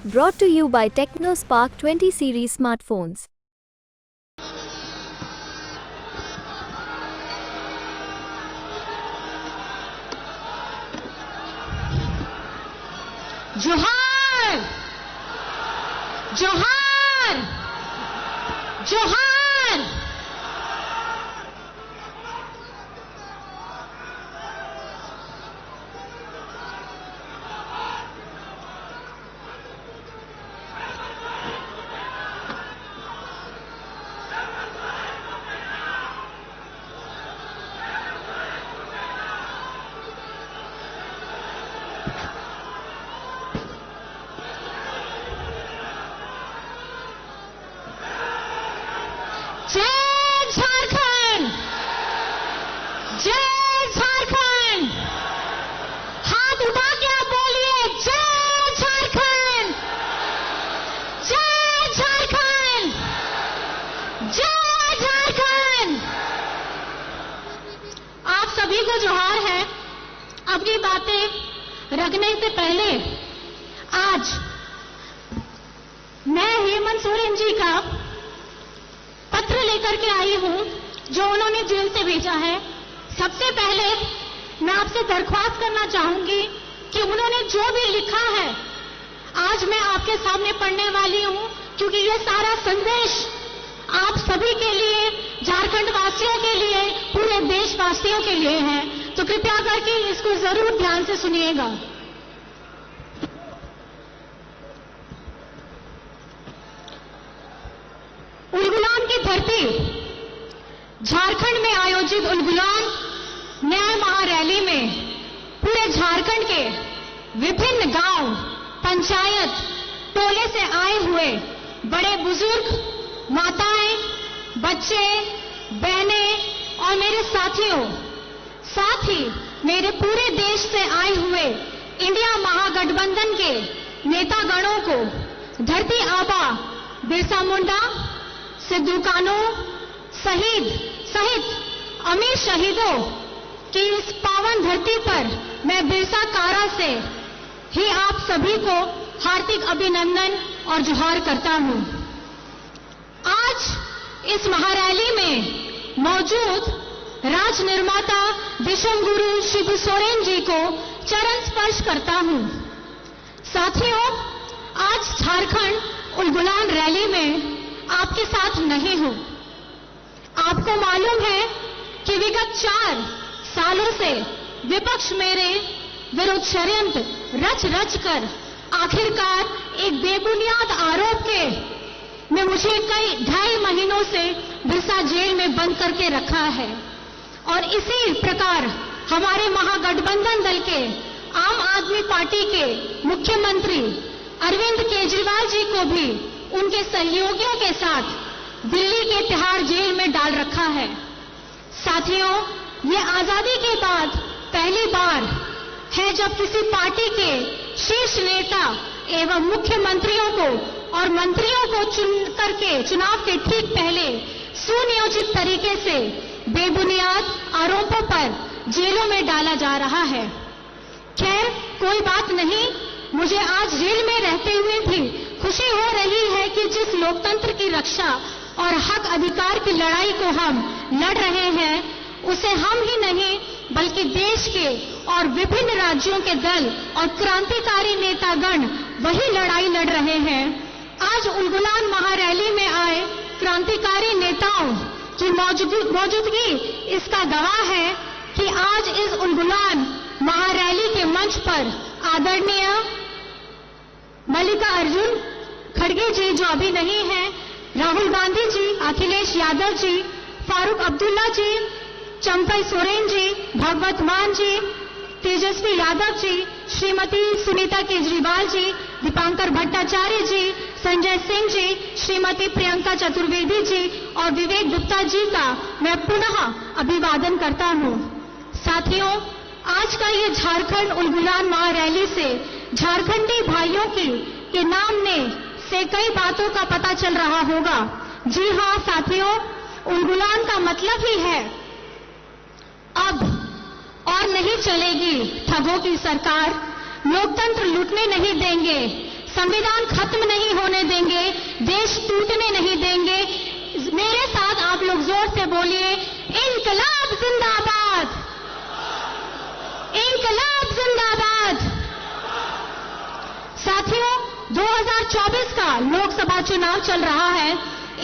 Brought to you by TechnoSpark 20 series smartphones. जोहार जोहार जोहार। जय झारखंड, जय झारखंड। हाथ उठा के आप बोलिए जय झारखंड, जय झारखंड, जय झारखंड। आप सभी को जोहार है। अपनी बातें रखने से पहले आज मैं हेमंत सोरेन जी का पत्र लेकर के आई हूं जो उन्होंने जेल से भेजा है। सबसे पहले मैं आपसे दरख्वास्त करना चाहूंगी कि उन्होंने जो भी लिखा है आज मैं आपके सामने पढ़ने वाली हूं, क्योंकि ये सारा संदेश आप सभी के लिए, झारखंड वासियों के लिए, पूरे देशवासियों के लिए है। तो कृपया करके इसको जरूर ध्यान से सुनिएगा। उलगुलान की धरती झारखंड में आयोजित उलगुलान न्याय महारैली में पूरे झारखंड के विभिन्न गांव, पंचायत, टोले से आए हुए बड़े बुजुर्ग, माताएं, बच्चे, बहनें और मेरे साथियों, साथ ही मेरे पूरे देश से आए हुए इंडिया महागठबंधन के नेतागणों को धरती आबा बिरसा मुंडा, सिद्धू कान्हू सहित अमीर शहीदों की इस पावन धरती पर मैं बिरसा कारा से ही आप सभी को हार्दिक अभिनंदन और जोहार करता हूं। आज इस महारैली में मौजूद राज निर्माता विश्व गुरु शिबू सोरेन जी को चरण स्पर्श करता हूं। साथियों, आज झारखंड उलगुलान रैली में आपके साथ नहीं हूं। आपको मालूम है कि विगत 4 सालों से विपक्ष मेरे विरुद्ध षड्यंत्र रच कर आखिरकार एक बेबुनियाद आरोप के में मुझे कई 2.5 महीनों से बिरसा जेल में बंद करके रखा है। और इसी प्रकार हमारे महागठबंधन दल के आम आदमी पार्टी के मुख्यमंत्री अरविंद केजरीवाल जी को भी उनके सहयोगियों के साथ दिल्ली के तिहाड़ जेल में डाल रखा है। साथियों, ये आजादी के बाद पहली बार है जब किसी पार्टी के शीर्ष नेता एवं मुख्यमंत्रियों को और मंत्रियों को चुन करके चुनाव के ठीक पहले सुनियोजित तरीके से बेबुनियाद आरोपों पर जेलों में डाला जा रहा है। खैर, कोई बात नहीं, मुझे आज जेल में रहते हुए भी खुशी हो रही है कि जिस लोकतंत्र की रक्षा और हक अधिकार की लड़ाई को हम लड़ रहे हैं, उसे हम ही नहीं बल्कि देश के और विभिन्न राज्यों के दल और क्रांतिकारी नेतागण वही लड़ाई लड़ रहे हैं। आज उलगुलान महारैली में आए क्रांतिकारी नेताओं की मौजूदगी इसका गवाह है कि आज इस उलगुलान महारैली के मंच पर आदरणीय मल्लिकार्जुन खड़गे जी, जो अभी नहीं है, राहुल गांधी जी, अखिलेश यादव जी, फारूक अब्दुल्ला जी, चंपई सोरेन जी, भगवत मान जी, तेजस्वी यादव जी, श्रीमती सुनीता केजरीवाल जी, दीपांकर भट्टाचार्य जी, संजय सिंह जी, श्रीमती प्रियंका चतुर्वेदी जी और विवेक गुप्ता जी का मैं पुनः अभिवादन करता हूं। साथियों, आज का ये झारखंड उलगुलान महारैली से झारखंडी भाइयों के नाम से कई बातों का पता चल रहा होगा। जी हां साथियों, उलगुलान का मतलब ही है अब और नहीं चलेगी ठगों की सरकार, लोकतंत्र लूटने नहीं देंगे, संविधान खत्म नहीं होने देंगे, देश टूटने नहीं देंगे। मेरे साथ आप लोग जोर से बोलिए, इंकलाब जिंदाबाद, इंकलाब जिंदाबाद। साथियों, 2024 का लोकसभा चुनाव चल रहा है।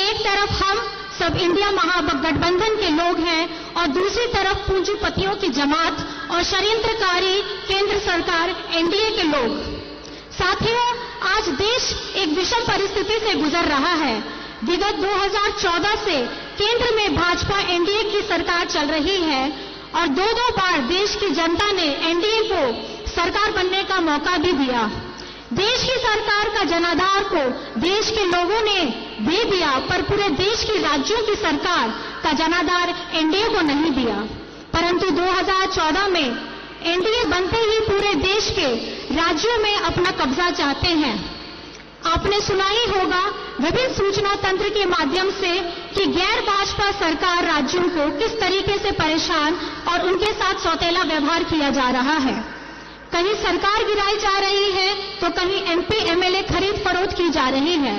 एक तरफ हम सब इंडिया महागठबंधन के लोग हैं और दूसरी तरफ पूंजीपतियों की जमात और षड्यंत्रकारी केंद्र सरकार एनडीए के लोग। साथियों, आज देश एक विषम परिस्थिति से गुजर रहा है। विगत 2014 से केंद्र में भाजपा एनडीए की सरकार चल रही है और दो बार देश की जनता ने एनडीए को सरकार बनने का मौका भी दिया। देश की सरकार का जनाधार को देश के लोगों ने दे दिया, पर पूरे देश की राज्यों की सरकार का जनाधार एनडीए को नहीं दिया। परंतु 2014 में एनडीए बनते ही पूरे देश के राज्यों में अपना कब्जा चाहते हैं। आपने सुना ही होगा विभिन्न सूचना तंत्र के माध्यम से कि गैर भाजपा सरकार राज्यों को किस तरीके से परेशान और उनके साथ सौतेला व्यवहार किया जा रहा है। कहीं सरकार गिराई जा रही है तो कहीं एमपी एमएलए खरीद फरोख्त की जा रही है।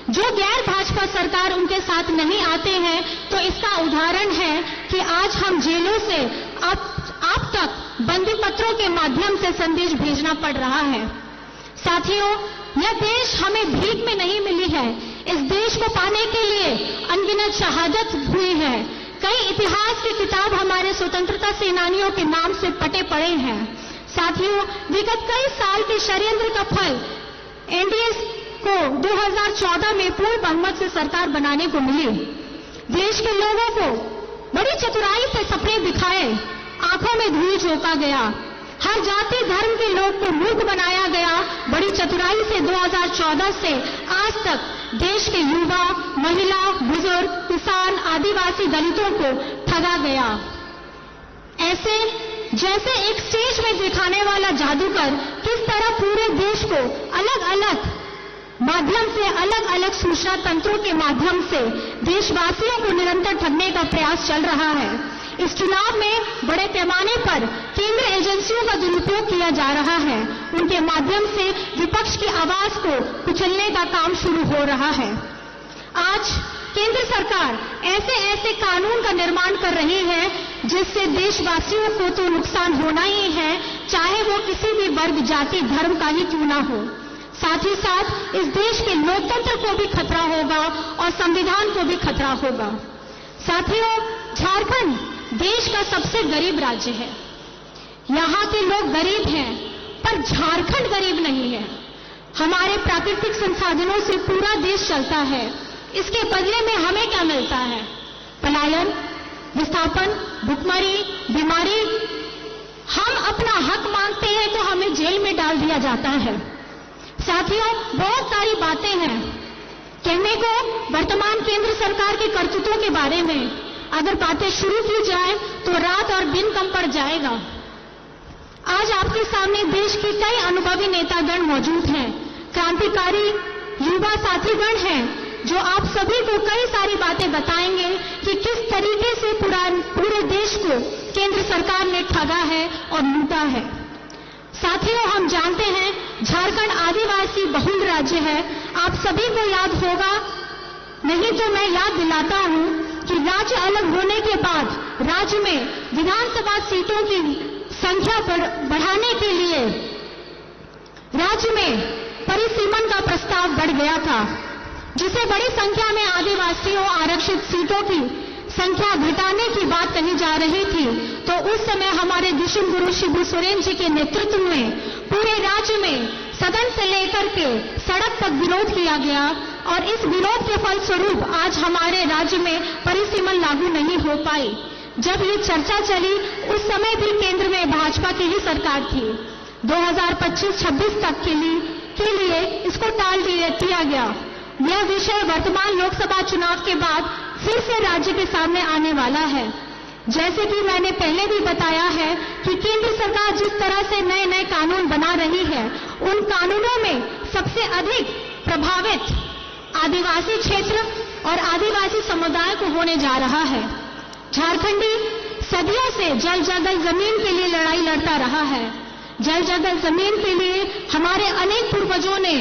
जो गैर भाजपा सरकार उनके साथ नहीं आते हैं तो इसका उदाहरण है कि आज हम जेलों से आप तक बंदी पत्रों के माध्यम से संदेश भेजना पड़ रहा है। साथियों, यह देश हमें भीख में नहीं मिली है। इस देश को पाने के लिए अनगिनत शहादत हुई है। कई इतिहास की किताब हमारे स्वतंत्रता सेनानियों के नाम से पटे पड़े हैं। साथियों, विगत कई साल के षड्यंत्र का फल एनडीए को 2014 में पूर्ण बहुमत से सरकार बनाने को मिली। देश के लोगों को बड़ी चतुराई से सपने दिखाए, आंखों में धूल झोंका गया, हर जाति धर्म के लोग को मूर्ख बनाया गया। बड़ी चतुराई से 2014 से आज तक देश के युवा, महिला, बुजुर्ग, किसान, आदिवासी, दलितों को ठगा गया। ऐसे जैसे एक स्टेज में दिखाने वाला जादूगर किस तरह पूरे देश को अलग अलग माध्यम से, अलग अलग सूचना तंत्रों के माध्यम से देशवासियों को निरंतर ठगने का प्रयास चल रहा है। इस चुनाव में बड़े पैमाने पर केंद्र एजेंसियों का दुरुपयोग किया जा रहा है। उनके माध्यम से विपक्ष की आवाज को कुचलने का काम शुरू हो रहा है। आज केंद्र सरकार ऐसे ऐसे कानून का निर्माण कर रही है जिससे देशवासियों को तो नुकसान होना ही है, चाहे वो किसी भी वर्ग, जाति, धर्म का ही क्यों ना हो। साथ ही साथ इस देश के लोकतंत्र को भी खतरा होगा और संविधान को भी खतरा होगा। साथियों, झारखंड देश का सबसे गरीब राज्य है। यहाँ के लोग गरीब हैं, पर झारखंड गरीब नहीं है। हमारे प्राकृतिक संसाधनों से पूरा देश चलता है। इसके बदले में हमें क्या मिलता है? पलायन, विस्थापन, भुखमरी, बीमारी। हम अपना हक मांगते हैं तो हमें जेल में डाल दिया जाता है। साथियों, बहुत सारी बातें हैं कहने को वर्तमान केंद्र सरकार के करतूतों के बारे में। अगर बातें शुरू की जाए तो रात और दिन कम पड़ जाएगा। आज आपके सामने देश के कई अनुभवी नेतागण मौजूद हैं, क्रांतिकारी युवा साथीगण हैं जो आप सभी को कई सारी बातें बताएंगे कि किस तरीके से पूरे देश को केंद्र सरकार ने ठगा है और लूटा है। साथियों, हम जानते हैं झारखंड आदिवासी बहुल राज्य है। आप सभी को याद होगा, नहीं तो मैं याद दिलाता हूं कि राज्य अलग होने के बाद राज्य में विधानसभा सीटों की संख्या बढ़ाने के लिए राज्य में परिसीमन का प्रस्ताव बढ़ गया था, जिसे बड़ी संख्या में आदिवासियों आरक्षित सीटों की संख्या घटाने की बात कही जा रही थी। तो उस समय हमारे दिशम गुरु शिबू सोरेन जी के नेतृत्व में पूरे राज्य में सदन से लेकर के सड़क तक विरोध किया गया और इस विरोध के फलस्वरूप आज हमारे राज्य में परिसीमन लागू नहीं हो पाई। जब ये चर्चा चली उस समय भी केंद्र में भाजपा की ही सरकार थी। 2025-26 तक के लिए इसको टाल दिया गया। यह विषय वर्तमान लोकसभा चुनाव के बाद फिर से राज्य के सामने आने वाला है। जैसे कि मैंने पहले भी बताया है कि केंद्र सरकार जिस तरह से नए नए कानून बना रही है, उन कानूनों में सबसे अधिक प्रभावित आदिवासी क्षेत्र और आदिवासी समुदाय को होने जा रहा है। झारखंडी सदियों से जल जगह जमीन के लिए लड़ाई लड़ता रहा है। जल जगह जमीन के लिए हमारे अनेक पूर्वजों ने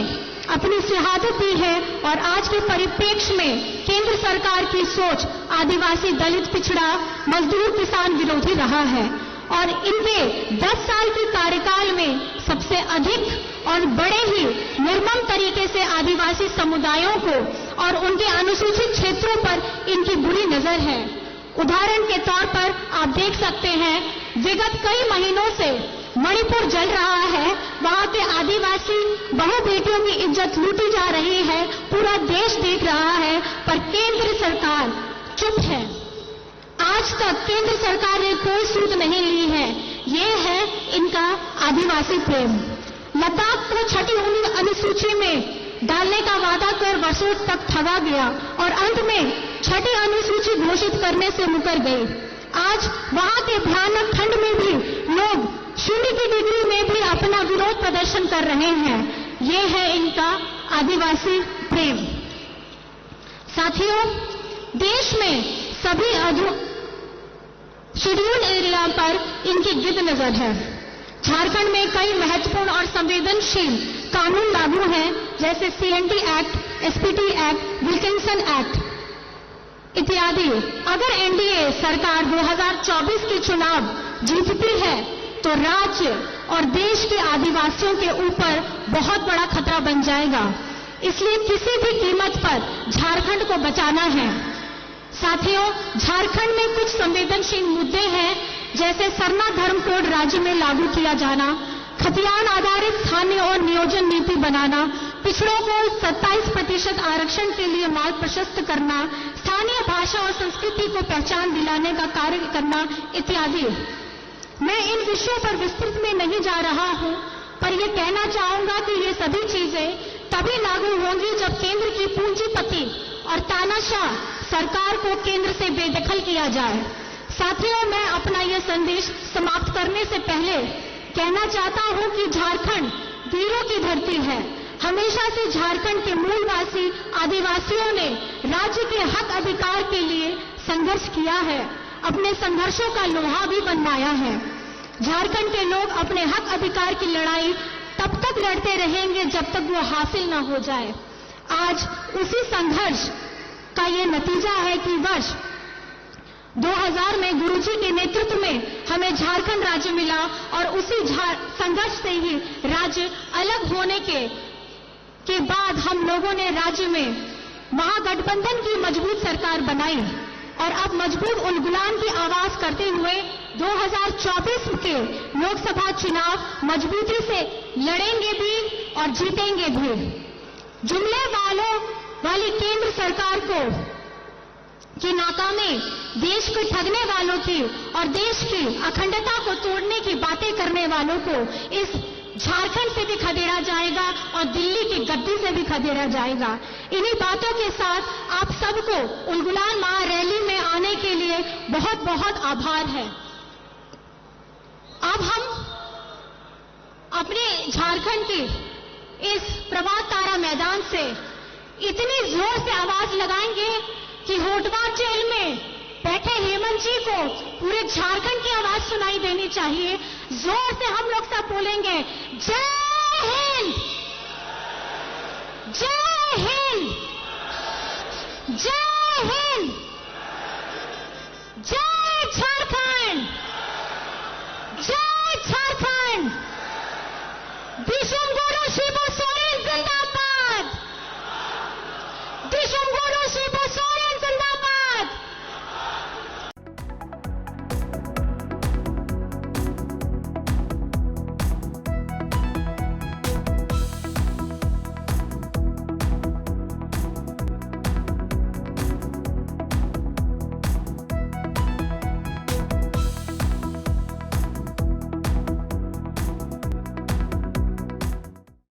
अपनी शहादत दी है और आज के परिप्रेक्ष्य में केंद्र सरकार की सोच आदिवासी, दलित, पिछड़ा, मजदूर, किसान विरोधी रहा है और इनके 10 साल के कार्यकाल में सबसे अधिक और बड़े ही निर्मम तरीके से आदिवासी समुदायों को और उनके अनुसूचित क्षेत्रों पर इनकी बुरी नजर है। उदाहरण के तौर पर आप देख सकते हैं, विगत कई महीनों से मणिपुर जल रहा है, वहां के आदिवासी बहु बेटियों की इज्जत लूटी जा रही है, पूरा देश देख रहा है, पर केंद्र सरकार चुप है। आज तक केंद्र सरकार ने कोई सूद नहीं ली है। ये है इनका आदिवासी प्रेम। लद्दाख को छठी अनुसूची में डालने का वादा कर वर्षों तक ठगा गया और अंत में छठी अनुसूची घोषित करने से मुकर गई। आज वहां के भयानक ठंड में भी लोग 0 की डिग्री में भी अपना विरोध प्रदर्शन कर रहे हैं। ये है इनका आदिवासी प्रेम। साथियों, देश में सभी शेड्यूल एरिया पर इनकी गिद्ध नजर है। झारखंड में कई महत्वपूर्ण और संवेदनशील कानून लागू हैं, जैसे CNT act, SPT act, Wilkinson act इत्यादि। अगर NDA सरकार 2024 के चुनाव जीतती है तो राज्य और देश के आदिवासियों के ऊपर बहुत बड़ा खतरा बन जाएगा। इसलिए किसी भी कीमत पर झारखंड को बचाना है। साथियों, झारखंड में कुछ संवेदनशील मुद्दे हैं, जैसे सरना धर्म कोड राज्य में लागू किया जाना, खतियान आधारित स्थानीय और नियोजन नीति बनाना, पिछड़ों को 27% आरक्षण के लिए मार्ग प्रशस्त करना, स्थानीय भाषा और संस्कृति को पहचान दिलाने का कार्य करना इत्यादि। मैं इन विषयों पर विस्तृत में नहीं जा रहा हूं, पर यह कहना चाहूंगा कि ये सभी चीजें तभी लागू होंगी जब केंद्र की पूंजीपति और तानाशाह सरकार को केंद्र से बेदखल किया जाए। साथियों, मैं अपना यह संदेश समाप्त करने से पहले कहना चाहता हूं कि झारखंड वीरों की धरती है। हमेशा से झारखंड के मूलवासी आदिवासियों ने राज्य के हक अधिकार के लिए संघर्ष किया है, अपने संघर्षों का लोहा भी बनवाया है। झारखंड के लोग अपने हक अधिकार की लड़ाई तब तक लड़ते रहेंगे जब तक वो हासिल न हो जाए। आज उसी संघर्ष का ये नतीजा है कि वर्ष 2000 में गुरुजी के नेतृत्व में हमें झारखंड राज्य मिला और उसी संघर्ष से ही राज्य अलग होने के बाद हम लोगों ने राज्य में महागठबंधन की मजबूत सरकार बनाई और अब मजबूत उलगुलान की आवाज करते हुए 2024 के लोकसभा चुनाव मजबूती से लड़ेंगे भी और जीतेंगे भी। जुमले वाली केंद्र सरकार की नाकामी देश को ठगने वालों की और देश की अखंडता को तोड़ने की बातें करने वालों को इस झारखंड से भी खदेड़ा जाएगा और दिल्ली की गद्दी से भी खदेड़ा जाएगा। इन्हीं बातों के साथ आप सबको उलगुलान महारैली में आने के लिए बहुत बहुत आभार है। अब हम अपने झारखंड की इस प्रभात तारा मैदान से इतनी जोर से आवाज लगाएंगे कि होटवार जेल में बैठे हेमंत जी को पूरे झारखंड की आवाज सुनाई देनी चाहिए। जोर से हम लोग सब बोलेंगे, जय हिंद, जय हिंद, जय हिंद।